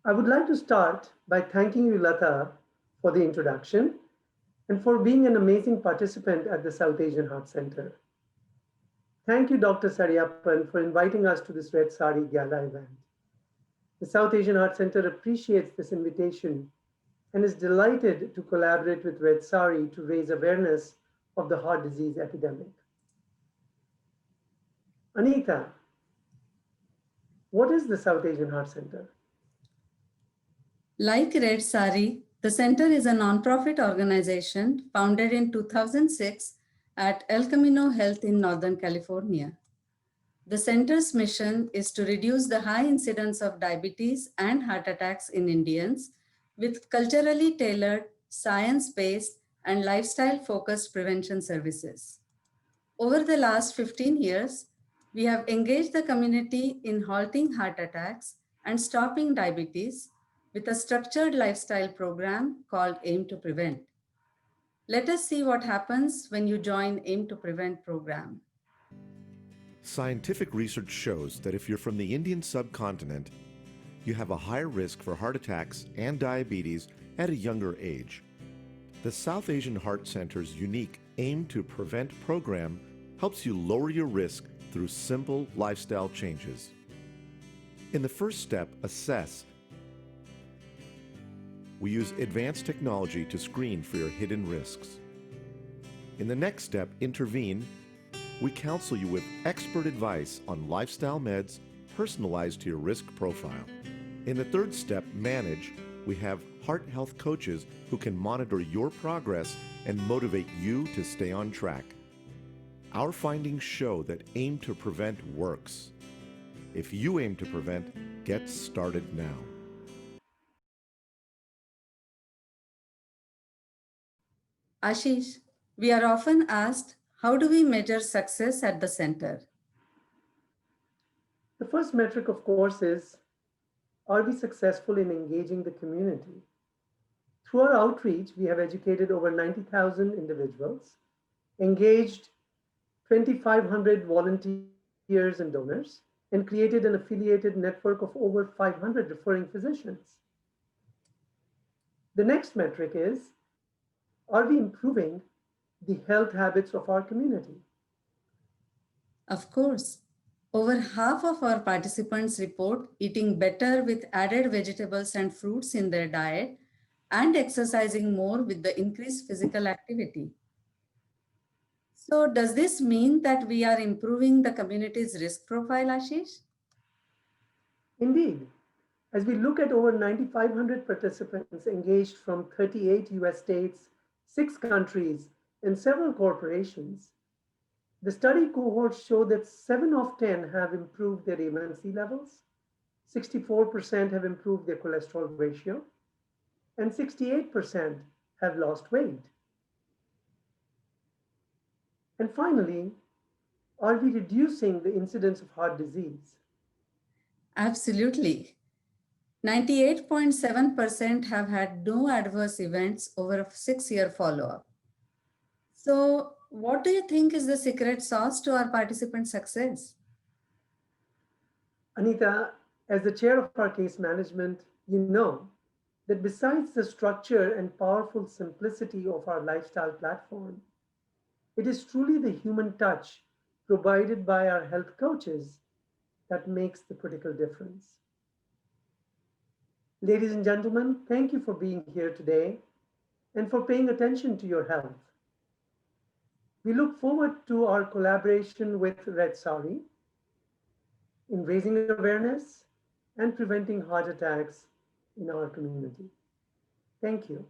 I would like to start by thanking you, Lata, for the introduction and for being an amazing participant at the South Asian Heart Center. Thank you, Dr. Sariappan, for inviting us to this Red Sari Gala event. The South Asian Heart Center appreciates this invitation and is delighted to collaborate with Red Sari to raise awareness of the heart disease epidemic. Anita, what is the South Asian Heart Center? Like Red Sari, the center is a nonprofit organization founded in 2006 at El Camino Health in Northern California. The center's mission is to reduce the high incidence of diabetes and heart attacks in Indians with culturally tailored, science-based, and lifestyle-focused prevention services. Over the last 15 years, we have engaged the community in halting heart attacks and stopping diabetes with a structured lifestyle program called Aim to Prevent. Let us see what happens when you join Aim to Prevent program. Scientific research shows that if you're from the Indian subcontinent, you have a higher risk for heart attacks and diabetes at a younger age. The South Asian Heart Center's unique Aim to Prevent program helps you lower your risk through simple lifestyle changes. In the first step, assess, we use advanced technology to screen for your hidden risks. In the next step, intervene, we counsel you with expert advice on lifestyle meds personalized to your risk profile. In the third step, manage, we have heart health coaches who can monitor your progress and motivate you to stay on track. Our findings show that Aim to Prevent works. If you aim to prevent, get started now. Ashish, we are often asked, how do we measure success at the center? The first metric, of course, is, are we successful in engaging the community? Through our outreach, we have educated over 90,000 individuals, engaged 2,500 volunteers and donors, and created an affiliated network of over 500 referring physicians. The next metric is, are we improving the health habits of our community? Of course. Over half of our participants report eating better with added vegetables and fruits in their diet and exercising more with the increased physical activity. So does this mean that we are improving the community's risk profile, Ashish? Indeed, as we look at over 9,500 participants engaged from 38 US states, 6 countries, and several corporations, the study cohorts show that 7 of 10 have improved their A1C levels, 64% have improved their cholesterol ratio, and 68% have lost weight. And finally, are we reducing the incidence of heart disease? Absolutely. 98.7% have had no adverse events over a 6-year follow-up. So what do you think is the secret sauce to our participant success? Anita, as the chair of our case management, you know that besides the structure and powerful simplicity of our lifestyle platform, it is truly the human touch provided by our health coaches that makes the critical difference. Ladies and gentlemen, thank you for being here today and for paying attention to your health. We look forward to our collaboration with Red Sari in raising awareness and preventing heart attacks in our community. Thank you.